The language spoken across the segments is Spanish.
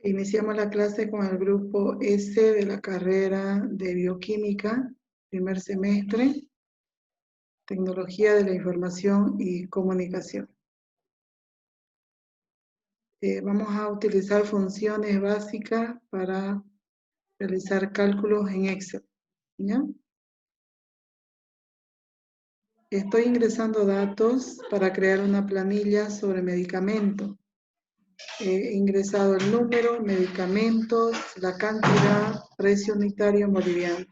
Iniciamos la clase con el grupo S de la carrera de Bioquímica, primer semestre, Tecnología de la Información y Comunicación. Vamos a utilizar funciones básicas para realizar cálculos en Excel, ¿ya? Estoy ingresando datos para crear una planilla sobre medicamentos. He ingresado el número, medicamentos, la cantidad, precio unitario en boliviano.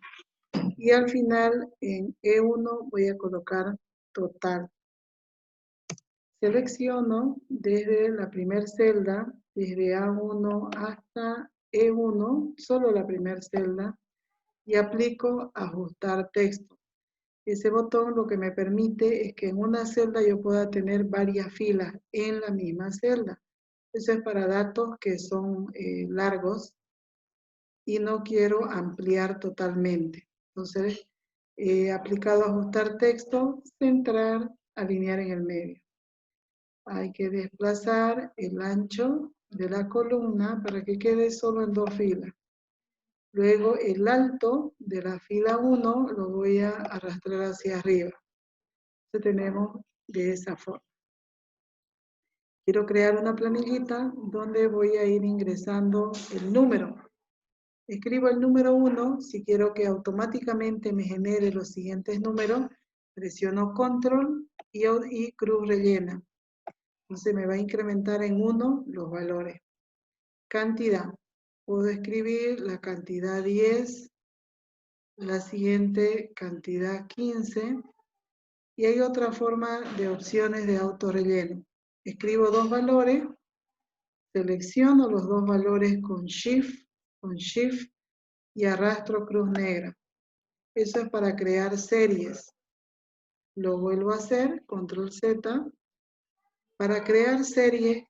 Y al final, en E1, voy a colocar total. Selecciono desde la primera celda, desde A1 hasta E1, solo la primera celda, y aplico ajustar texto. Ese botón lo que me permite es que en una celda yo pueda tener varias filas en la misma celda. Eso es para datos que son largos y no quiero ampliar totalmente. Entonces, he aplicado ajustar texto, centrar, alinear en el medio. Hay que desplazar el ancho de la columna para que quede solo en dos filas. Luego el alto de la fila 1 lo voy a arrastrar hacia arriba. Entonces tenemos de esa forma. Quiero crear una planillita donde voy a ir ingresando el número. Escribo el número 1, si quiero que automáticamente me genere los siguientes números, presiono control y cruz rellena. Entonces me va a incrementar en 1 los valores. Cantidad. Puedo escribir la cantidad 10, la siguiente cantidad 15, y hay otra forma de opciones de autorrelleno. Escribo dos valores, selecciono los dos valores con Shift, y arrastro cruz negra. Eso es para crear series. Lo vuelvo a hacer, control Z. Para crear series,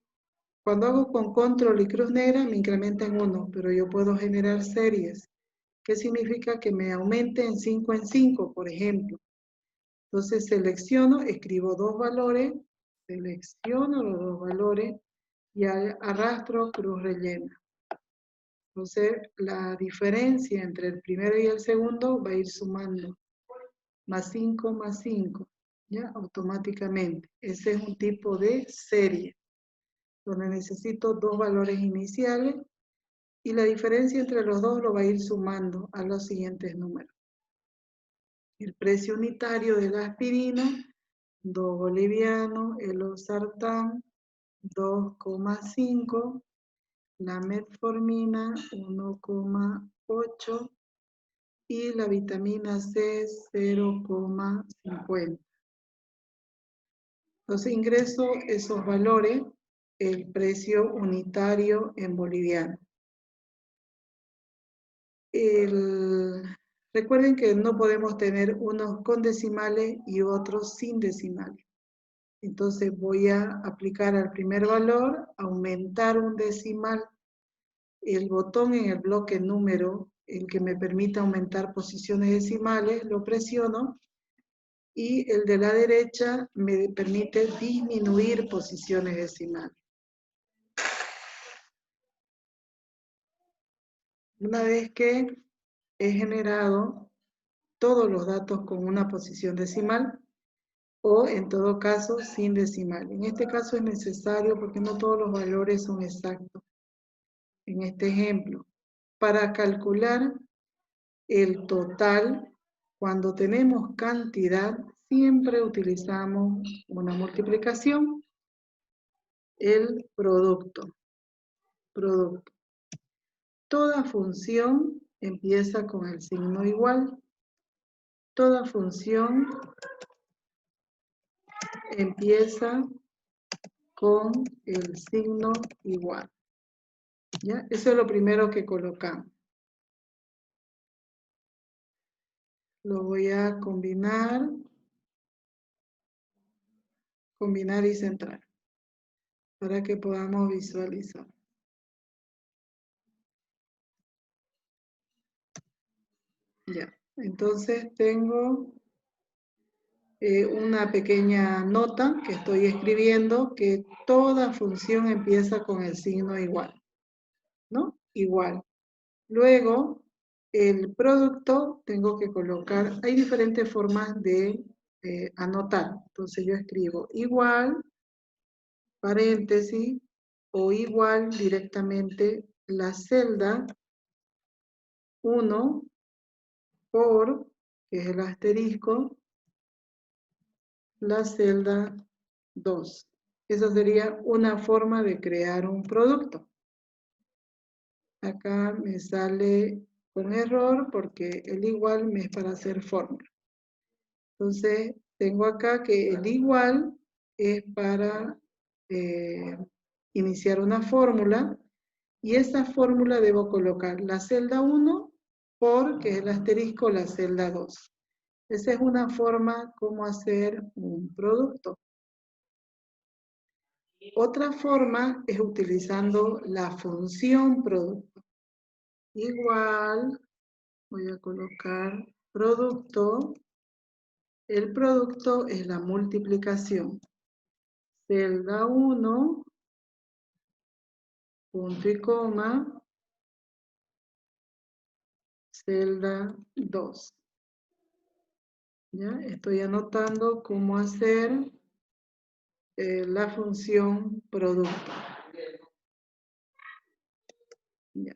cuando hago con control y cruz negra me incrementa en 1, pero yo puedo generar series. ¿Qué significa? Que me aumente en 5 en 5, por ejemplo. Entonces selecciono, escribo dos valores, selecciono los dos valores y arrastro cruz rellena. Entonces la diferencia entre el primero y el segundo va a ir sumando. Más 5 más 5, ¿ya? Automáticamente. Ese es un tipo de serie, donde necesito dos valores iniciales y la diferencia entre los dos lo va a ir sumando a los siguientes números. El precio unitario de la aspirina, 2 bolivianos, el losartán, 2,5, la metformina, 1,8 y la vitamina C, 0,50. Entonces ingreso esos valores, el precio unitario en boliviano. Recuerden que no podemos tener unos con decimales y otros sin decimales. Entonces voy a aplicar al primer valor, aumentar un decimal, el botón en el bloque número, el que me permita aumentar posiciones decimales, lo presiono, y el de la derecha me permite disminuir posiciones decimales. Una vez que he generado todos los datos con una posición decimal, o en todo caso sin decimal. En este caso es necesario porque no todos los valores son exactos. En este ejemplo, para calcular el total, cuando tenemos cantidad, siempre utilizamos una multiplicación, el producto. Toda función empieza con el signo igual. Toda función empieza con el signo igual. ¿Ya? Eso es lo primero que colocamos. Lo voy a combinar y centrar para que podamos visualizar. Ya, entonces tengo una pequeña nota que estoy escribiendo que toda función empieza con el signo igual. ¿no? Igual. Luego, el producto tengo que colocar, hay diferentes formas de anotar. Entonces yo escribo igual, paréntesis, o igual directamente la celda 1 por, que es el asterisco, la celda 2. Esa sería una forma de crear un producto. Acá me sale con error porque el igual me es para hacer fórmula. Entonces, tengo acá que el igual es para iniciar una fórmula y esa fórmula debo colocar la celda 1 por, que es el asterisco, la celda 2. Esa es una forma como hacer un producto. Otra forma es utilizando la función producto. Igual, voy a colocar producto. El producto es la multiplicación. Celda 1, punto y coma, celda 2. ¿Ya? Estoy anotando cómo hacer la función producto. ¿Ya?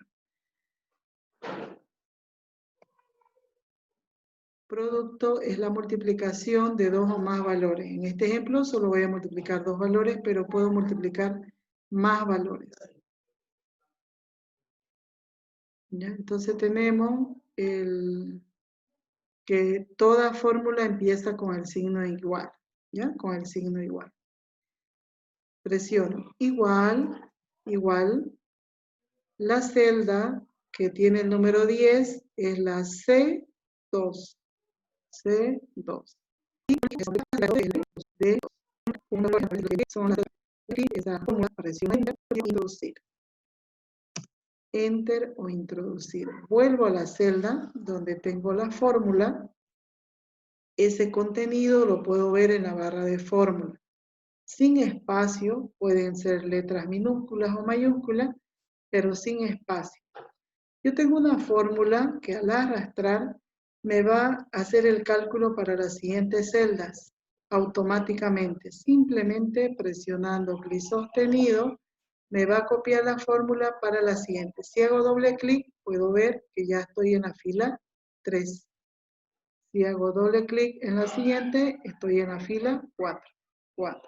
Producto es la multiplicación de dos o más valores. En este ejemplo solo voy a multiplicar dos valores, pero puedo multiplicar más valores. ¿Ya? Entonces tenemos que toda fórmula empieza con el signo igual. ¿Ya? Con el signo igual. Presiono igual, igual. La celda que tiene el número 10 es la C2. C2. Y de son las esa fórmula presiona introducir. Enter o introducir. Vuelvo a la celda donde tengo la fórmula. Ese contenido lo puedo ver en la barra de fórmula. Sin espacio, pueden ser letras minúsculas o mayúsculas, pero sin espacio. Yo tengo una fórmula que al arrastrar me va a hacer el cálculo para las siguientes celdas automáticamente. Simplemente presionando clic sostenido me va a copiar la fórmula para la siguiente. Si hago doble clic, puedo ver que ya estoy en la fila 3. Si hago doble clic en la siguiente, estoy en la fila 4. 4.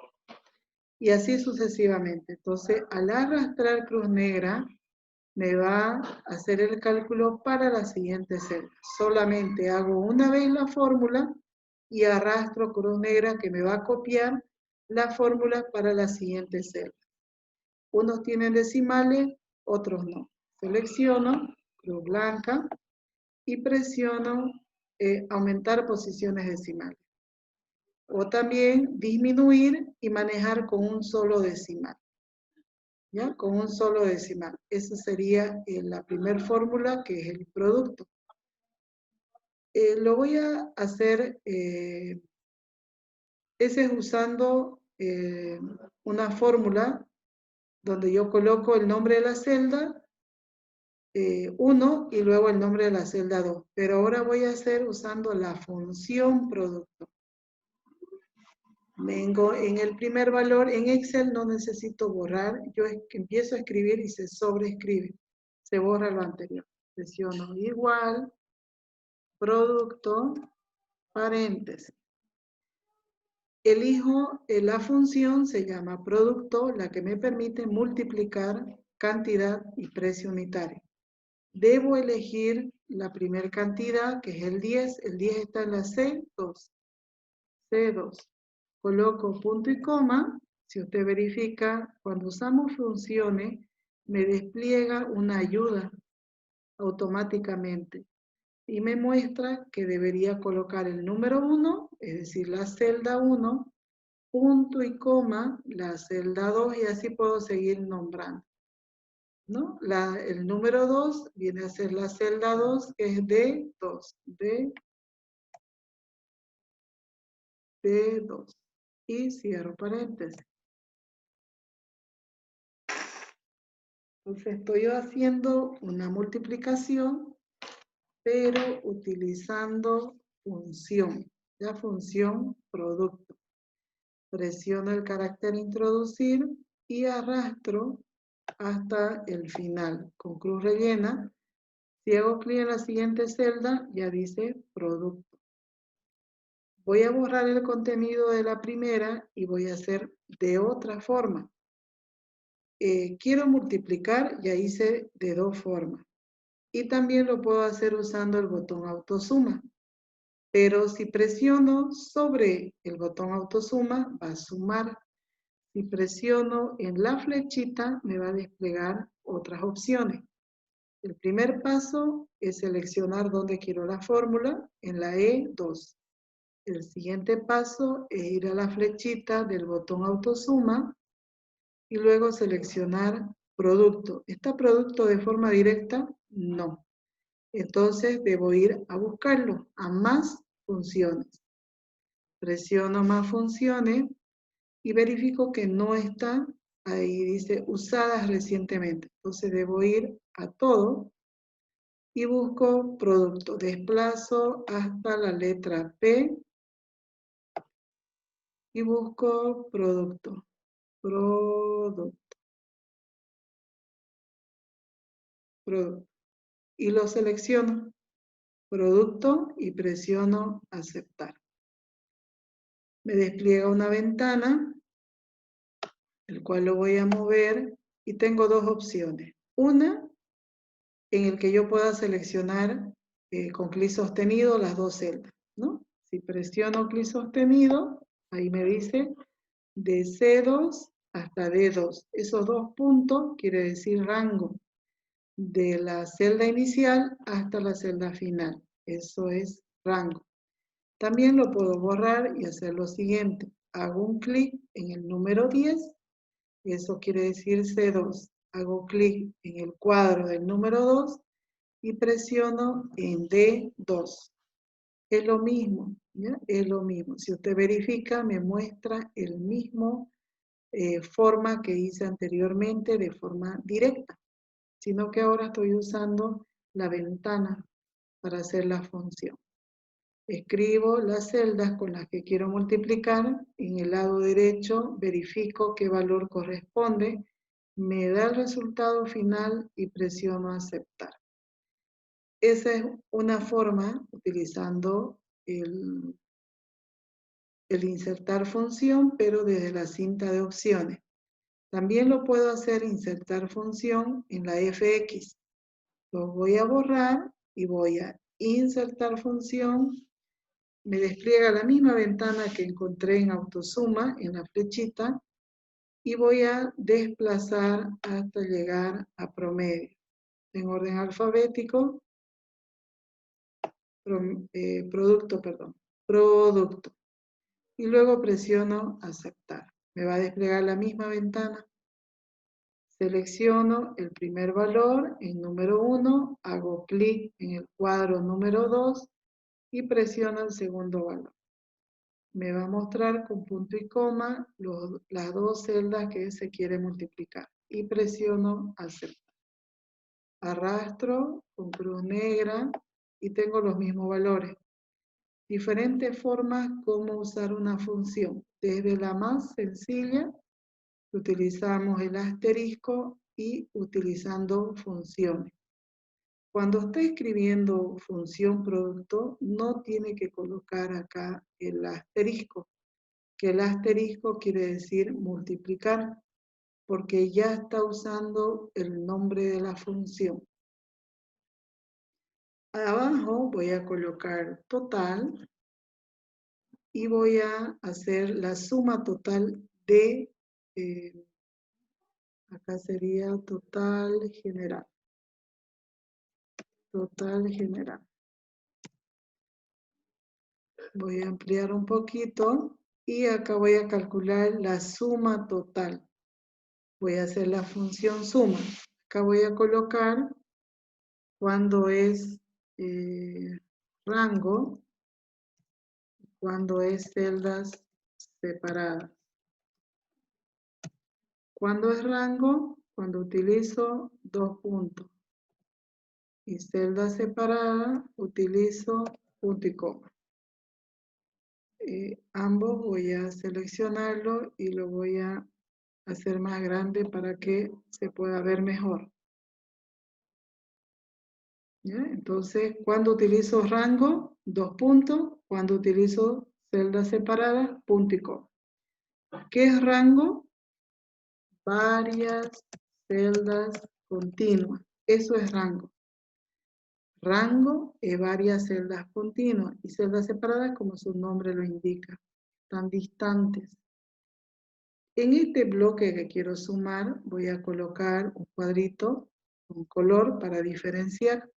Y así sucesivamente. Entonces, al arrastrar cruz negra, me va a hacer el cálculo para la siguiente celda. Solamente hago una vez la fórmula y arrastro cruz negra que me va a copiar la fórmula para la siguiente celda. Unos tienen decimales, otros no. Selecciono cruz blanca y presiono aumentar posiciones decimales. O también disminuir y manejar con un solo decimal. ¿Ya? Con un solo decimal. Esa sería la primera fórmula, que es el producto. Lo voy a hacer, ese es usando una fórmula donde yo coloco el nombre de la celda 1 y luego el nombre de la celda 2. Pero ahora voy a hacer usando la función producto. Vengo en el primer valor, en Excel no necesito borrar, yo empiezo a escribir y se sobreescribe, se borra lo anterior. Presiono igual, producto, paréntesis. Elijo la función, se llama producto, la que me permite multiplicar cantidad y precio unitario. Debo elegir la primera cantidad, que es el 10 está en la C2. C2. Coloco punto y coma. Si usted verifica, cuando usamos funciones, me despliega una ayuda automáticamente y me muestra que debería colocar el número 1, es decir, la celda 1, punto y coma, la celda 2 y así puedo seguir nombrando. ¿No? El número 2 viene a ser la celda 2, que es D2. D2. Y cierro paréntesis. Entonces estoy haciendo una multiplicación, pero utilizando función, la función producto. Presiono el carácter introducir y arrastro hasta el final con cruz rellena. Si hago clic en la siguiente celda, ya dice producto. Voy a borrar el contenido de la primera y voy a hacer de otra forma. Quiero multiplicar, ya hice de dos formas. Y también lo puedo hacer usando el botón autosuma. Pero si presiono sobre el botón autosuma, va a sumar. Si presiono en la flechita, me va a desplegar otras opciones. El primer paso es seleccionar dónde quiero la fórmula, en la E2. El siguiente paso es ir a la flechita del botón autosuma y luego seleccionar producto. ¿Está producto de forma directa? No. Entonces debo ir a buscarlo, a más funciones. Presiono más funciones y verifico que no está, ahí dice usadas recientemente. Entonces debo ir a todo y busco producto. Desplazo hasta la letra P y busco producto. Producto. Y lo selecciono. Producto y presiono aceptar. Me despliega una ventana, el cual lo voy a mover y tengo dos opciones. Una, en el que yo pueda seleccionar con clic sostenido las dos celdas, ¿no? Si presiono clic sostenido, ahí me dice de C2 hasta D2. Esos dos puntos quiere decir rango de la celda inicial hasta la celda final. Eso es rango. También lo puedo borrar y hacer lo siguiente. Hago un clic en el número 10, eso quiere decir C2. Hago clic en el cuadro del número 2 y presiono en D2. Es lo mismo, ¿ya? Es lo mismo. Si usted verifica, me muestra el mismo forma que hice anteriormente de forma directa, sino que ahora estoy usando la ventana para hacer la función. Escribo las celdas con las que quiero multiplicar, en el lado derecho verifico qué valor corresponde, me da el resultado final y presiono aceptar. Esa es una forma utilizando el insertar función, pero desde la cinta de opciones. También lo puedo hacer insertar función en la FX. Lo voy a borrar y voy a insertar función. Me despliega la misma ventana que encontré en Autosuma, en la flechita, y voy a desplazar hasta llegar a promedio. En orden alfabético, producto. Y luego presiono aceptar. Me va a desplegar la misma ventana. Selecciono el primer valor, en número 1, hago clic en el cuadro número 2 y presiono el segundo valor. Me va a mostrar con punto y coma las dos celdas que se quiere multiplicar. Y presiono aceptar. Arrastro con cruz negra y tengo los mismos valores. Diferentes formas como usar una función. Desde la más sencilla, utilizamos el asterisco y utilizando funciones. Cuando esté escribiendo función producto, no tiene que colocar acá el asterisco, que el asterisco quiere decir multiplicar, porque ya está usando el nombre de la función. Abajo voy a colocar total y voy a hacer la suma total de, acá sería total general. Total general. Voy a ampliar un poquito y acá voy a calcular la suma total. Voy a hacer la función suma. Acá voy a colocar cuando es rango, cuando es celdas separadas. Cuando es rango, Cuando utilizo dos puntos y celda separada, utilizo punto y coma. Ambos voy a seleccionarlo y lo voy a hacer más grande para que se pueda ver mejor. ¿Ya? Entonces, cuando utilizo rango, dos puntos. Cuando utilizo celdas separadas, punto y coma. ¿Qué es rango? Varias celdas continuas. Eso es rango. Rango es varias celdas continuas y celdas separadas, como su nombre lo indica, están distantes. En este bloque que quiero sumar, voy a colocar un cuadrito con color para diferenciar.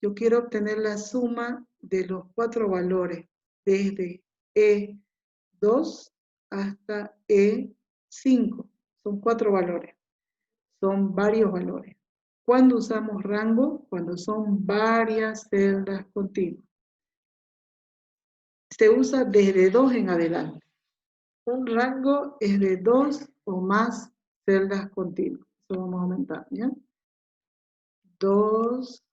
Yo quiero obtener la suma de los 4 valores, desde E2 hasta E5. Son 4 valores, son varios valores. ¿Cuándo usamos rango? Cuando son varias celdas continuas. Se usa desde 2 en adelante. Un rango es de 2 o más celdas continuas. Eso vamos a aumentar, ¿ya? 2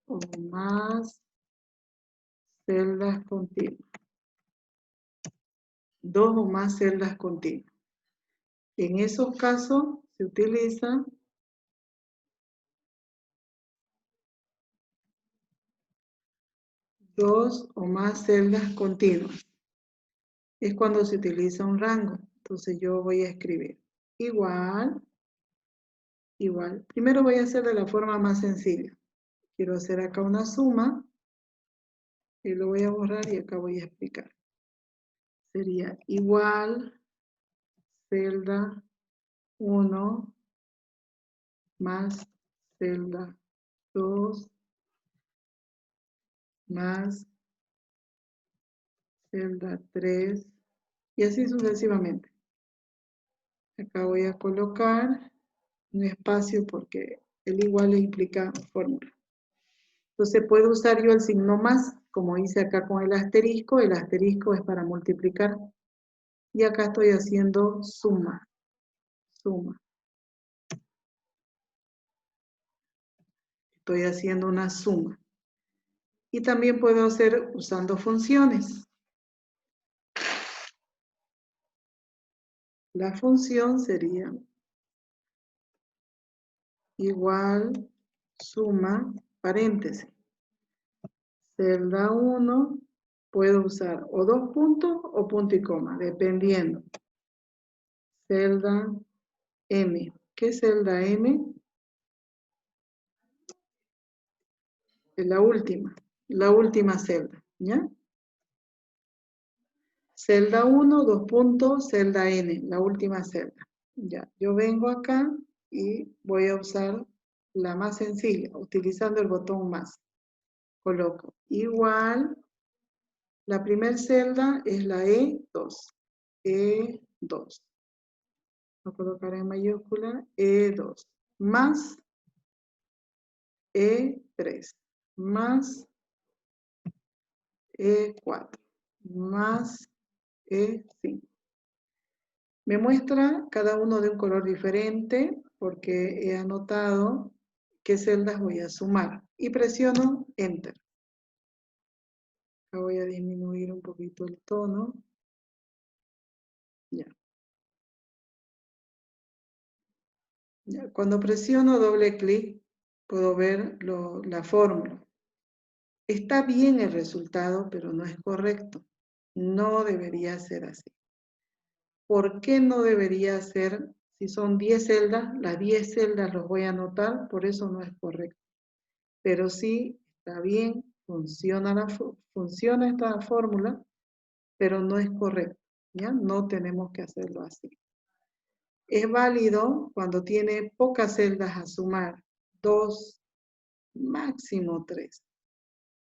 o más celdas continuas. 2 o más celdas continuas. En esos casos se utiliza dos o más celdas continuas. Es cuando se utiliza un rango. Entonces yo voy a escribir igual. Primero voy a hacer de la forma más sencilla. Quiero hacer acá una suma y lo voy a borrar y acá voy a explicar. Sería igual celda 1 más celda 2 más celda 3 y así sucesivamente. Acá voy a colocar un espacio porque el igual implica fórmula. Entonces puedo usar yo el signo más, como hice acá con el asterisco es para multiplicar. Y acá estoy haciendo suma. Estoy haciendo una suma. Y también puedo hacer usando funciones. La función sería igual suma, paréntesis. Celda 1, puedo usar o dos puntos o punto y coma, dependiendo. Celda M. ¿Qué es celda M? Es la última celda, ¿ya? Celda 1, dos puntos, celda N, la última celda. Ya, yo vengo acá y voy a usar la más sencilla, utilizando el botón más. Coloco igual, la primera celda es la E2. E2. Voy a colocar en mayúscula E2. Más E3. Más E4. Más E5. Me muestra cada uno de un color diferente porque he anotado qué celdas voy a sumar. Y presiono Enter. Acá voy a disminuir un poquito el tono. Ya. Ya. Cuando presiono doble clic, puedo ver la fórmula. Está bien el resultado, pero no es correcto. No debería ser así. ¿Por qué no debería ser? Si son 10 celdas, las 10 celdas los voy a anotar, por eso no es correcto. Pero sí, está bien, funciona esta fórmula, pero no es correcto, ¿ya? No tenemos que hacerlo así. Es válido cuando tiene pocas celdas a sumar, 2, máximo 3.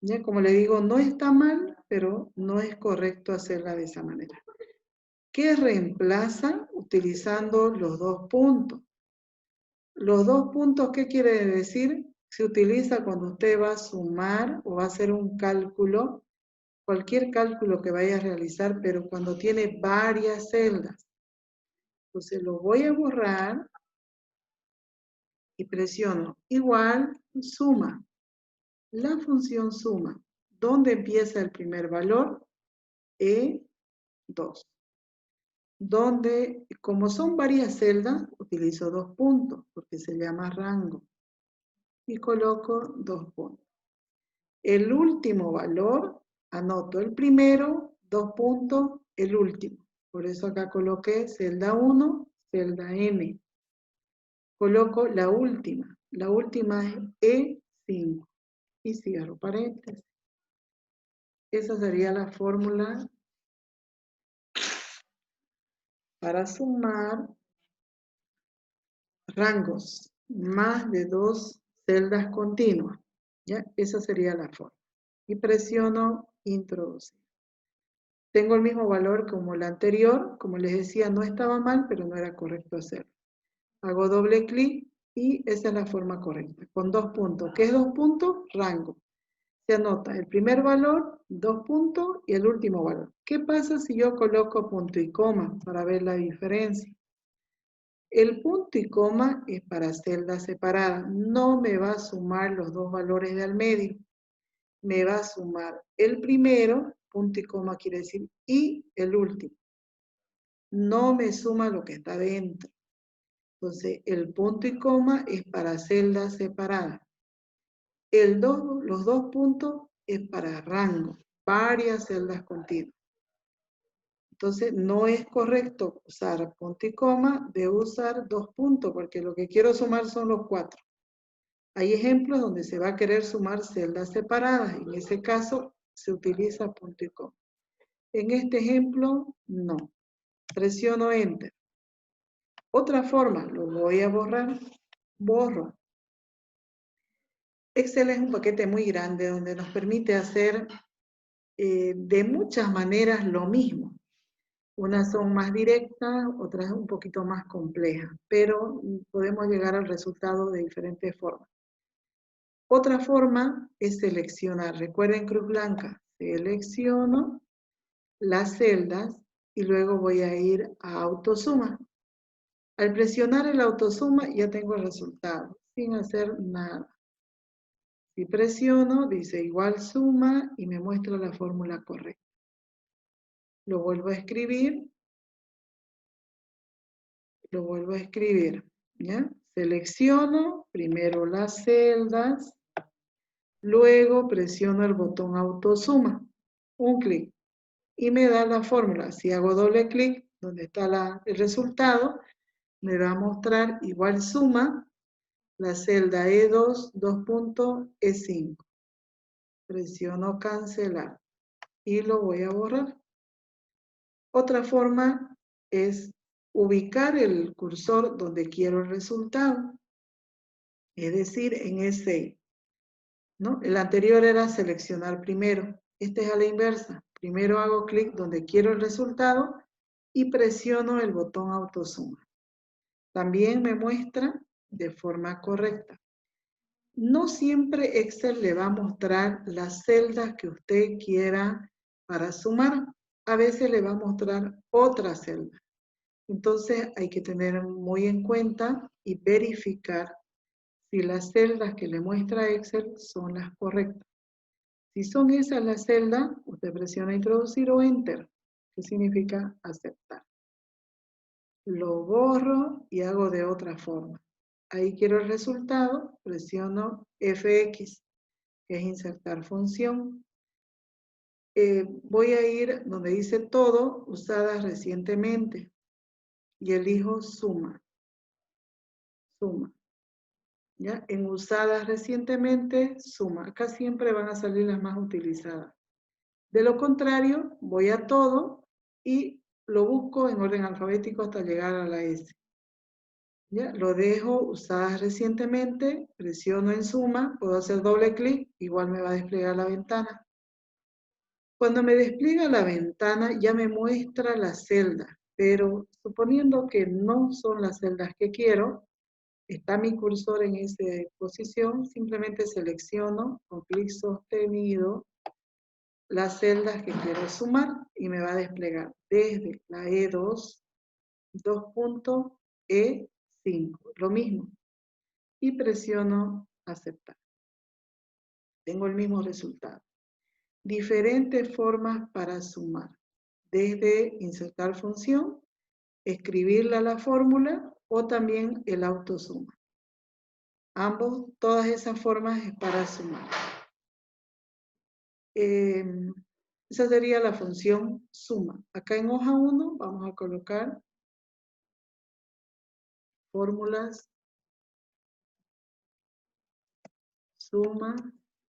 ¿Ya? Como le digo, no está mal, pero no es correcto hacerla de esa manera. ¿Qué reemplaza? Utilizando los dos puntos. Los dos puntos, ¿qué quiere decir? Se utiliza cuando usted va a sumar o va a hacer un cálculo, cualquier cálculo que vaya a realizar, pero cuando tiene varias celdas. Entonces lo voy a borrar y presiono igual suma. La función suma, ¿dónde empieza el primer valor? E2. Donde, como son varias celdas, utilizo 2 puntos, porque se llama rango. Y coloco 2 puntos. El último valor, anoto el primero, 2 puntos, el último. Por eso acá coloqué celda 1, celda N. Coloco la última. La última es E5. Y cierro paréntesis. Esa sería la fórmula para sumar rangos más de 2 celdas continuas. ¿Ya? Esa sería la forma. Y presiono introducir. Tengo el mismo valor como la anterior. Como les decía, no estaba mal, pero no era correcto hacerlo. Hago doble clic y esa es la forma correcta. Con 2 puntos. ¿Qué es 2 puntos? Rango. Se anota el primer valor, 2 puntos y el último valor. ¿Qué pasa si yo coloco punto y coma para ver la diferencia? El punto y coma es para celdas separadas. No me va a sumar los dos valores de al medio. Me va a sumar el primero, punto y coma quiere decir, y el último. No me suma lo que está dentro. Entonces, el punto y coma es para celdas separadas. Los 2 puntos es para rango, varias celdas continuas. Entonces, no es correcto usar punto y coma, debo usar 2 puntos, porque lo que quiero sumar son los 4. Hay ejemplos donde se va a querer sumar celdas separadas, en ese caso se utiliza punto y coma. En este ejemplo, no. Presiono Enter. Otra forma, lo voy a borrar, borro. Excel es un paquete muy grande donde nos permite hacer de muchas maneras lo mismo. Unas son más directas, otras un poquito más complejas, pero podemos llegar al resultado de diferentes formas. Otra forma es seleccionar. Recuerden cruz blanca. Selecciono las celdas y luego voy a ir a autosuma. Al presionar el autosuma ya tengo el resultado, sin hacer nada. Si presiono, dice igual suma y me muestra la fórmula correcta. Lo vuelvo a escribir. Lo vuelvo a escribir. ¿Ya? Selecciono primero las celdas, luego presiono el botón autosuma. Un clic. Y me da la fórmula. Si hago doble clic, donde está el resultado, me va a mostrar igual suma la celda E2, 2 puntos, E5. Presiono cancelar y lo voy a borrar. Otra forma es ubicar el cursor donde quiero el resultado, es decir, en E6. ¿No? El anterior era seleccionar primero. Este es a la inversa. Primero hago clic donde quiero el resultado y presiono el botón autosuma. También me muestra de forma correcta. No siempre Excel le va a mostrar las celdas que usted quiera para sumar. A veces le va a mostrar otra celda. Entonces hay que tener muy en cuenta y verificar si las celdas que le muestra Excel son las correctas. Si son esas las celdas, usted presiona introducir o enter, que significa aceptar. Lo borro y hago de otra forma. Ahí quiero el resultado, presiono FX, que es insertar función. Voy a ir donde dice todo, usadas recientemente, y elijo suma. Suma. ¿Ya? En usadas recientemente, suma. Acá siempre van a salir las más utilizadas. De lo contrario, voy a todo y lo busco en orden alfabético hasta llegar a la S. ¿Ya? Lo dejo usadas recientemente, presiono en suma, puedo hacer doble clic, igual me va a desplegar la ventana. Cuando me despliega la ventana ya me muestra las celdas, pero suponiendo que no son las celdas que quiero, está mi cursor en esa posición, simplemente selecciono con clic sostenido las celdas que quiero sumar y me va a desplegar desde la E2, 2 puntos, E5, lo mismo. y presiono aceptar. Tengo el mismo resultado. Diferentes formas para sumar. Desde insertar función, escribirla a la fórmula o también el autosuma. Todas esas formas es para sumar. Esa sería la función suma. Acá en hoja 1 vamos a colocar fórmulas, suma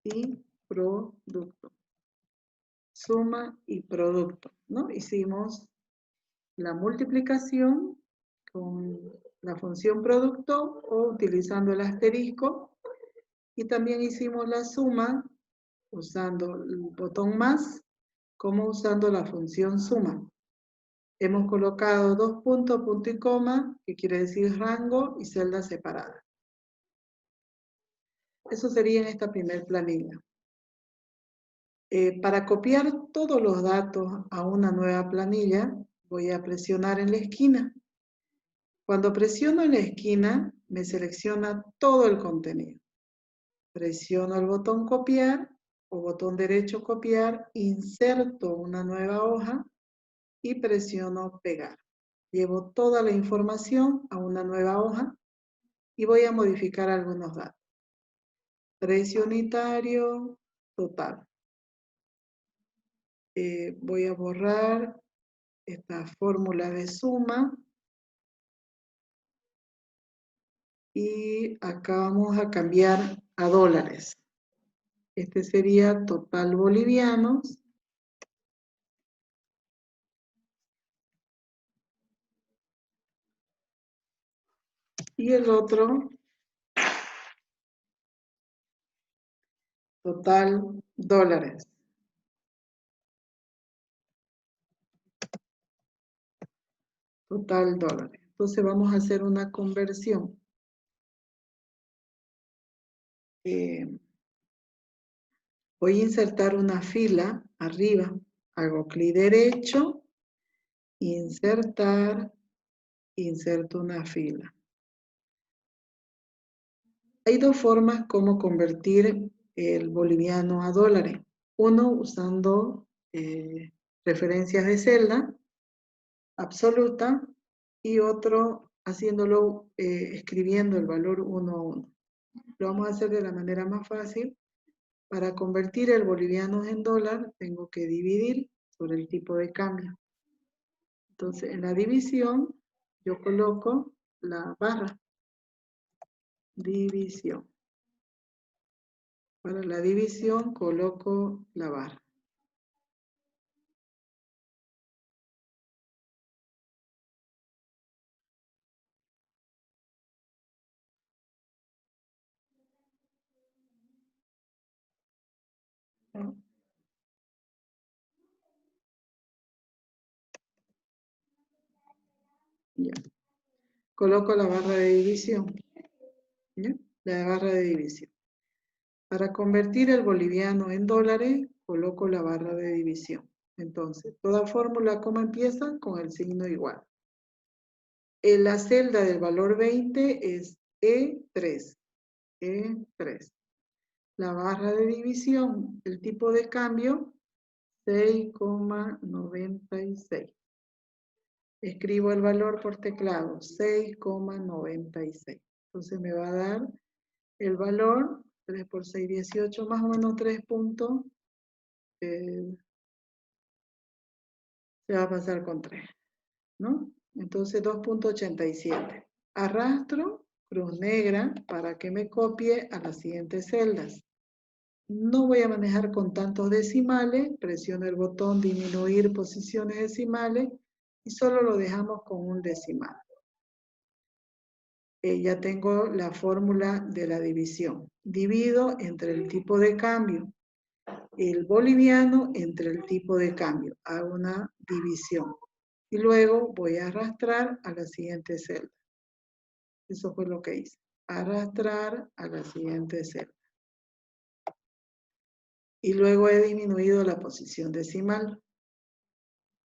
y producto. Suma y producto, ¿no? Hicimos la multiplicación con la función producto o utilizando el asterisco, y también hicimos la suma usando el botón más, como usando la función suma. Hemos colocado dos puntos, punto y coma, que quiere decir rango y celda separada. Eso sería en esta primera planilla. Para copiar todos los datos a una nueva planilla, voy a presionar en la esquina. Cuando presiono en la esquina, me selecciona todo el contenido. Presiono el botón copiar o botón derecho copiar, inserto una nueva hoja y presiono pegar. Llevo toda la información a una nueva hoja y voy a modificar algunos datos. Precio unitario total. Voy a borrar esta fórmula de suma. Y acá vamos a cambiar a dólares. Este sería total bolivianos. Y el otro, total dólares. Total dólares. Entonces vamos a hacer una conversión. Voy a insertar una fila arriba. Hago clic derecho, insertar, inserto una fila. Hay dos formas como convertir el boliviano a dólares. Uno usando referencias de celda absoluta y otro haciéndolo escribiendo el valor 1 a 1. Lo vamos a hacer de la manera más fácil. Para convertir el boliviano en dólar tengo que dividir sobre el tipo de cambio. Entonces en la división yo coloco la barra. División. Para la división coloco la barra. Ya. Coloco la barra de división. ¿Ya? La barra de división. Para convertir el boliviano en dólares, coloco la barra de división. Entonces, toda fórmula, ¿cómo empieza? Con el signo igual. La celda del valor 20 es E3. E3. La barra de división, el tipo de cambio, 6,96. Escribo el valor por teclado, 6,96. Entonces me va a dar el valor, 3 por 6, 18, más o menos 3 puntos. Se va a pasar con 3, ¿no? Entonces 2,87. Arrastro cruz negra para que me copie a las siguientes celdas. No voy a manejar con tantos decimales, presiono el botón disminuir posiciones decimales y solo lo dejamos con un decimal. Ya tengo la fórmula de la división. Divido entre el tipo de cambio, el boliviano entre el tipo de cambio. Hago una división. Y luego voy a arrastrar a la siguiente celda. Eso fue lo que hice. Arrastrar a la siguiente celda. Y luego he disminuido la posición decimal.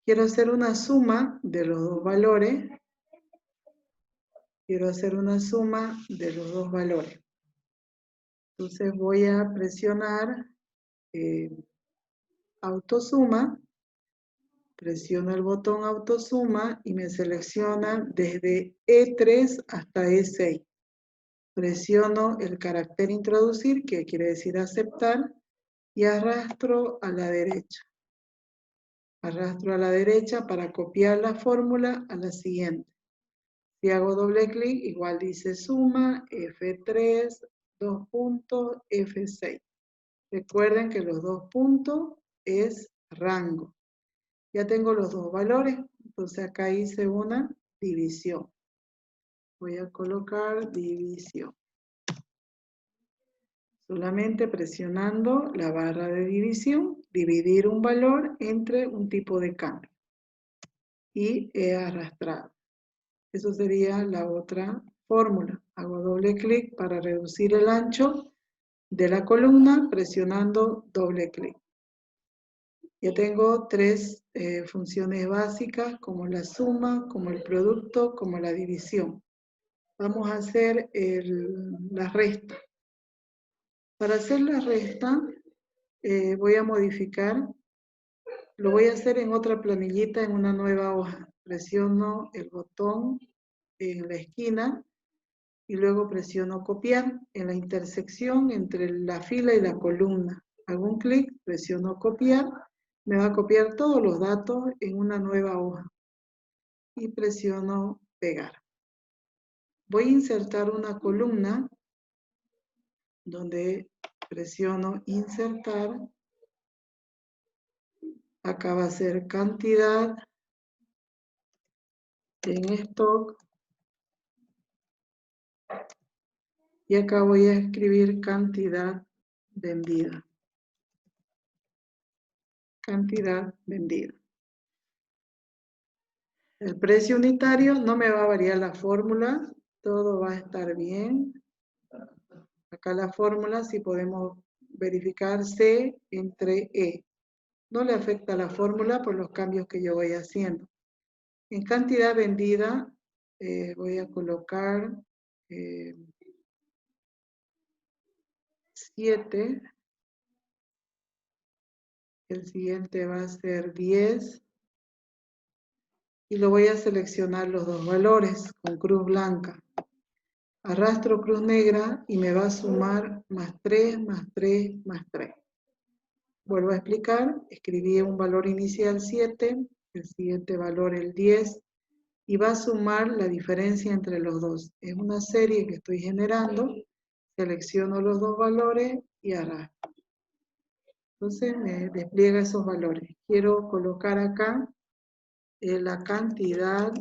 Quiero hacer una suma de los dos valores. Quiero hacer una suma de los dos valores. Entonces voy a presionar autosuma, presiono el botón autosuma y me selecciona desde E3 hasta E6. Presiono el carácter introducir, que quiere decir aceptar, y arrastro a la derecha. Arrastro a la derecha para copiar la fórmula a la siguiente. Si hago doble clic, igual dice suma, F3, 2 puntos, F6. Recuerden que los 2 puntos es rango. Ya tengo los dos valores, entonces acá hice una división. Voy a colocar división. Solamente presionando la barra de división, dividir un valor entre un tipo de cambio. Y he arrastrado. Eso sería la otra fórmula. Hago doble clic para reducir el ancho de la columna, presionando doble clic. Ya tengo tres funciones básicas, como la suma, como el producto, como la división. Vamos a hacer la resta. Para hacer la resta, voy a modificar, lo voy a hacer en otra planillita, en una nueva hoja. Presiono el botón en la esquina y luego presiono copiar en la intersección entre la fila y la columna. Hago un clic, presiono copiar, me va a copiar todos los datos en una nueva hoja y presiono pegar. Voy a insertar una columna donde presiono insertar. Acá va a ser cantidad en stock. Y acá voy a escribir cantidad vendida. Cantidad vendida. El precio unitario no me va a variar la fórmula. Todo va a estar bien. Acá la fórmula, si podemos verificar C entre E. No le afecta la fórmula por los cambios que yo voy haciendo. En cantidad vendida voy a colocar 7. El siguiente va a ser 10. Y lo voy a seleccionar los dos valores con cruz blanca. Arrastro cruz negra y me va a sumar más 3, más 3, más 3. Vuelvo a explicar, escribí un valor inicial 7, el siguiente valor el 10, y va a sumar la diferencia entre los dos. Es una serie que estoy generando, selecciono los dos valores y arrastro. Entonces me despliega esos valores. Quiero colocar acá la cantidad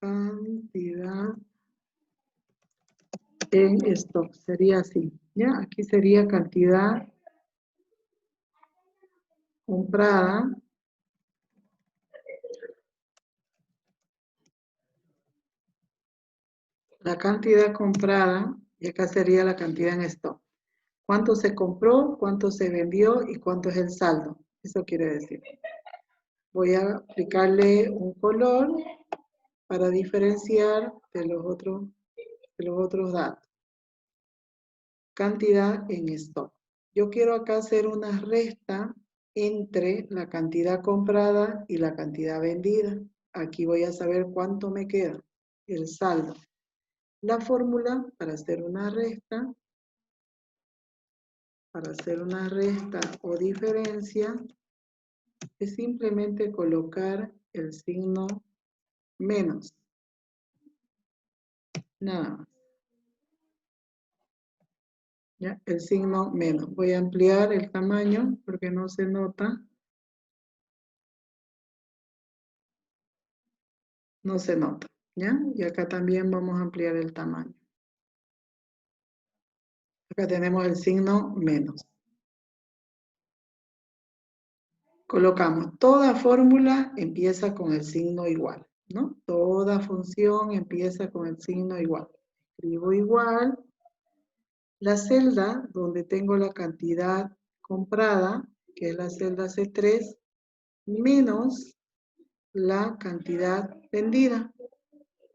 cantidad en stock, sería así, ¿ya? Aquí sería cantidad comprada la cantidad comprada, y acá sería la cantidad en stock. ¿Cuánto se compró, cuánto se vendió y cuánto es el saldo? Eso quiere decir. Voy a aplicarle un color para diferenciar de los otros datos. Cantidad en stock. Yo quiero acá hacer una resta entre la cantidad comprada y la cantidad vendida. Aquí voy a saber cuánto me queda, el saldo. La fórmula para hacer una resta o diferencia es simplemente colocar el signo menos. Nada más. ¿Ya? El signo menos. Voy a ampliar el tamaño porque no se nota. No se nota. ¿Ya? Y acá también vamos a ampliar el tamaño. Acá tenemos el signo menos. Colocamos, toda fórmula empieza con el signo igual, ¿no? Toda función empieza con el signo igual. Escribo igual. La celda donde tengo la cantidad comprada, que es la celda C3, menos la cantidad vendida.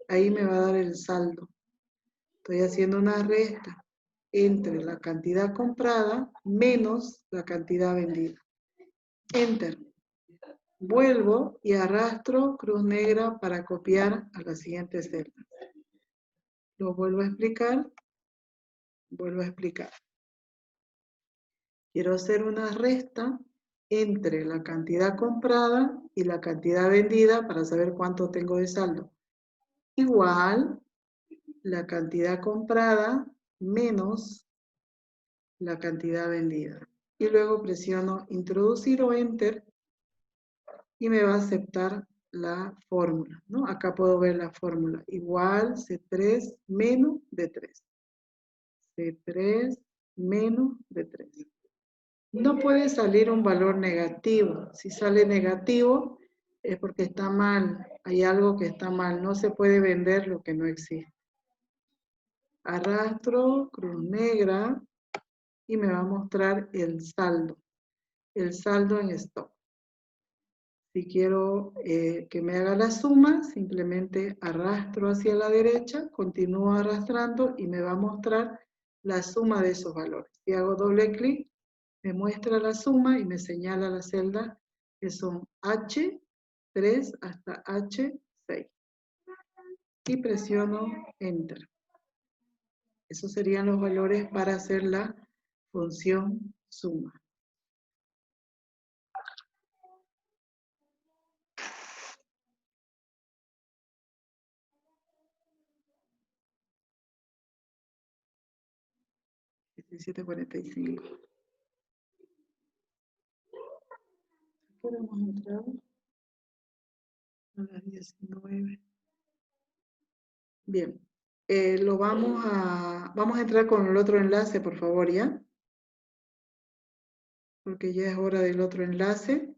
Ahí me va a dar el saldo. Estoy haciendo una resta entre la cantidad comprada menos la cantidad vendida. Enter. Vuelvo y arrastro cruz negra para copiar a la siguiente celda. Lo vuelvo a explicar. Vuelvo a explicar. Quiero hacer una resta entre la cantidad comprada y la cantidad vendida para saber cuánto tengo de saldo. Igual la cantidad comprada menos la cantidad vendida. Y luego presiono introducir o enter y me va a aceptar la fórmula, ¿no? Acá puedo ver la fórmula. Igual C3 menos D3. C3 menos D3. No puede salir un valor negativo. Si sale negativo es porque está mal. Hay algo que está mal. No se puede vender lo que no existe. Arrastro cruz negra y me va a mostrar el saldo. El saldo en stock. Si quiero que me haga la suma, simplemente arrastro hacia la derecha, continúo arrastrando y me va a mostrar la suma de esos valores. Si hago doble clic, me muestra la suma y me señala la celda que son H3 hasta H6. Y presiono Enter. Esos serían los valores para hacer la función suma. $17.45. ¿Qué hora hemos entrado? A las 19. Bien. Vamos a entrar con el otro enlace, por favor, ¿ya? Porque ya es hora del otro enlace.